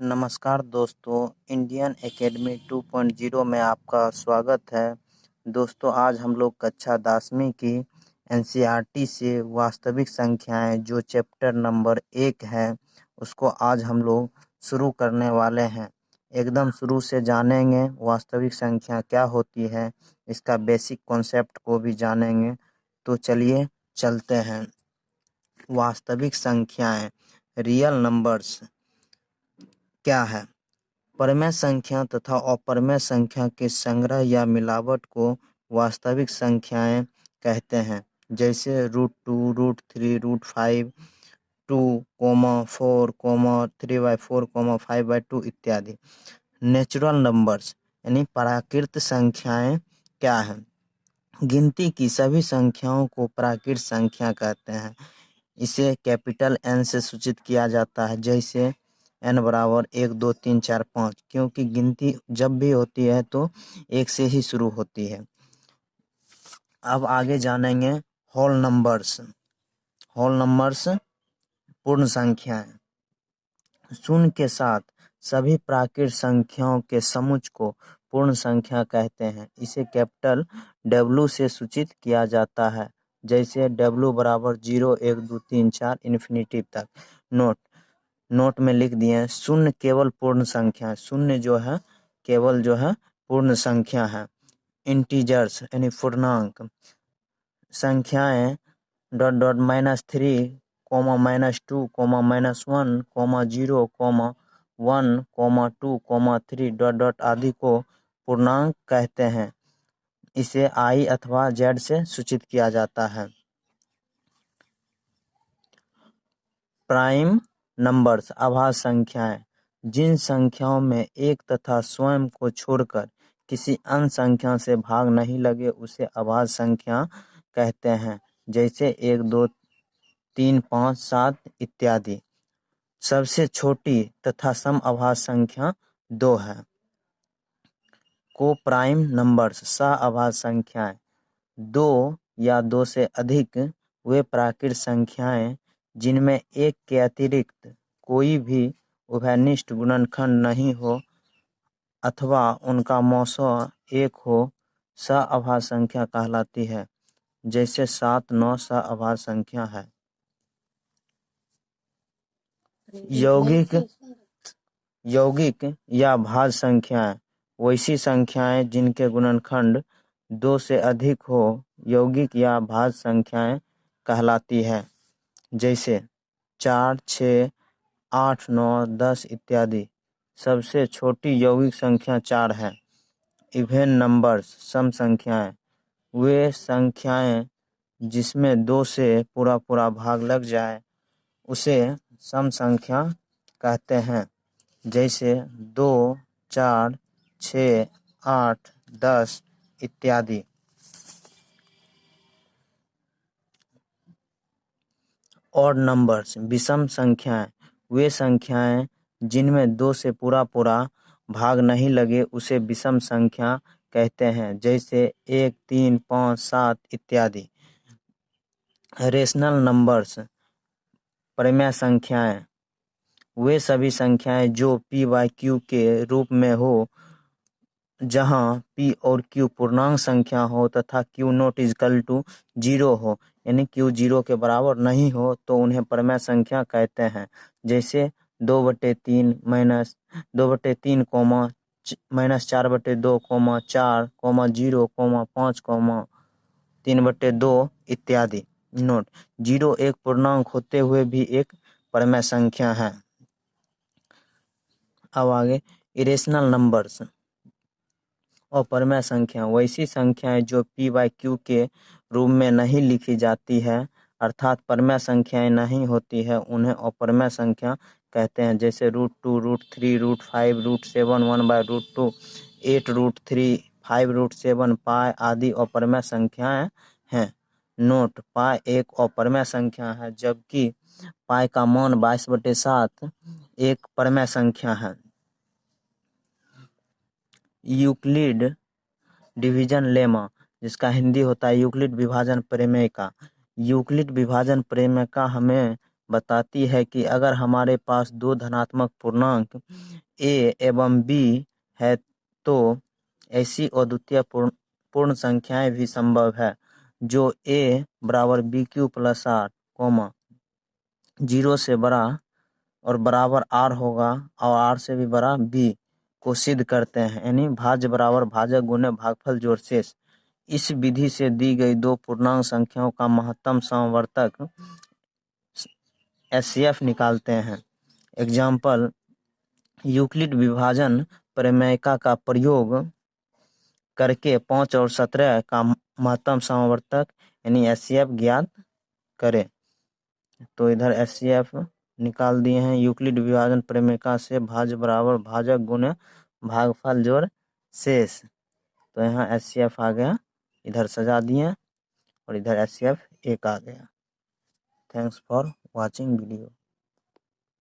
नमस्कार दोस्तों, Indian academy 2.0 में आपका स्वागत है। दोस्तों, आज हम लोग कक्षा 10वीं की एनसीईआरटी से वास्तविक संख्याएं जो चैप्टर नंबर 1 है उसको आज हम लोग शुरू करने वाले हैं। एकदम शुरू से जानेंगे वास्तविक संख्या क्या होती है, इसका बेसिक कॉन्सेप्ट को भी जानेंगे। तो चलिए चलते हैं। वास्तविक संख्याएं, रियल नंबर्स क्या है? परमेय संख्या तथा अपरमेय संख्या के संग्रह या मिलावट को वास्तविक संख्याएं कहते हैं। जैसे √2, √3, √5, 2, 4, 3/4, 5/2 इत्यादि। नेचुरल नंबर्स यानी प्राकृत संख्याएं क्या है? गिनती की सभी संख्याओं को प्राकृत संख्या कहते हैं। इसे कैपिटल एन से सूचित किया जाता है, जैसे n बराबर 1, 2, 3, 4, 5, क्योंकि गिनती जब भी होती है तो 1 से ही शुरू होती है। अब आगे जानेंगे होल नंबर्स। होल नंबर्स पूर्ण संख्याएं। शून्य के साथ सभी प्राकृत संख्याओं के समुच्चय को पूर्ण संख्या कहते हैं। इसे कैपिटल W से सूचित किया जाता है, जैसे W बराबर 0, 1, 2, 3, 4 इन्फिनिटी तक। नोट में लिख दिए शून्य केवल पूर्ण संख्या। शून्य जो है केवल पूर्ण संख्या है। इंटीजर्स यानी पूर्णांक संख्याएं -3, -2, -1, -0, -1, -2, -3 आदि को पूर्णांक कहते हैं। इसे I अथवा Z से सूचित किया जाता है। प्राइम नंबर्स आभाज्य संख्याएं, जिन संख्याओं में एक तथा स्वयं को छोड़कर किसी अन्य संख्या से भाग नहीं लगे उसे अभाज्य संख्या कहते हैं, जैसे 1, 2, 3, 5, 7 इत्यादि। सबसे छोटी तथा सम अभाज्य संख्या 2 है। को प्राइम नंबर्स सह अभाज्य संख्याएं, 2 या 2 से अधिक वे प्राकृत संख्याएं जिनमें एक के अतिरिक्त कोई भी उभयनिष्ठ गुणनखंड नहीं हो अथवा उनका मौसा 1 हो, सह अभाज्य संख्या कहलाती है। जैसे 7, 9 सह अभाज्य संख्या है। यौगिक या भाज्य संख्याएं वैसी संख्याएं जिनके गुणनखंड 2 से अधिक हो, यौगिक या भाज्य संख्याएं कहलाती है। जैसे 4, 6, 8, 9, 10 इत्यादि। सबसे छोटी यौगिक संख्या 4 है। इवन नंबर्स सम संख्याएं वे संख्याएं जिसमें 2 से पूरा भाग लग जाए उसे सम संख्या कहते हैं। जैसे 2, 4, 6, 8, 10 इत्यादि। ऑड नंबर्स विषम संख्याएं वे संख्याएं जिनमें 2 से पूरा भाग नहीं लगे उसे विषम संख्या कहते हैं। जैसे 1, 3, 5, 7 इत्यादि। रेशनल नंबर्स परिमेय संख्याएं वे सभी संख्याएं जो p/q के रूप में हो, जहां p और q पूर्णांक संख्या हो तथा q नॉट इक्वल टू 0 हो, यानी q 0 के बराबर नहीं हो, तो उन्हें परिमेय संख्या कहते हैं। जैसे 2/3 -2/3, -4/2, 4, 0, 5, 3/2 इत्यादि। नोट: 0 एक पूर्णांक होते हुए भी एक परिमेय संख्या है। अब आगे इरेशनल नंबर्स और परिमेय संख्या वैसी संख्याएं जो p/q के रूप में नहीं लिखी जाती है, अर्थात परिमेय संख्याएं नहीं होती है, उन्हें अपरिमेय संख्या कहते हैं। जैसे √2, √3, √5, √7, 1/√2, 8 √3, 5 √7, पाई आदि अपरिमेय संख्याएं हैं। नोट: पाई एक अपरिमेय संख्या है, जबकि पाई का मान 22/7 एक परिमेय संख्या है। यूक्लिड डिवीजन लेमा, जिसका हिंदी होता है यूक्लिड विभाजन प्रमेय का। यूक्लिड विभाजन प्रमेय का हमें बताती है कि अगर हमारे पास दो धनात्मक पूर्णांक a एवं b है तो ऐसी अद्वितीय पूर्ण संख्याएं भी संभव है जो a बराबर BQ प्लस R, 0 से बड़ा और बराबर R होगा और R से भी बड़ा B को सिद्ध करते हैं, यानी भाज्य बराबर भाजक गुणे भागफल जोड़ शेष। इस विधि से दी गई दो पूर्णांक संख्याओं का महत्तम समवर्तक HCF निकालते हैं। एग्जाम्पल, यूक्लिड विभाजन प्रमेयिका का प्रयोग करके 5 और 17 का महत्तम समवर्तक यानी HCF ज्ञात करें। तो इधर HCF निकाल दिए हैं। यूक्लिड विभाजन प्रमेयिका से भाज्य बराबर भाजक गुणे भागफल जोड़ शेष। तो यहाँ HCF आ गया, इधर सजा दिए और इधर HCF 1 आ गया। Thanks for watching video.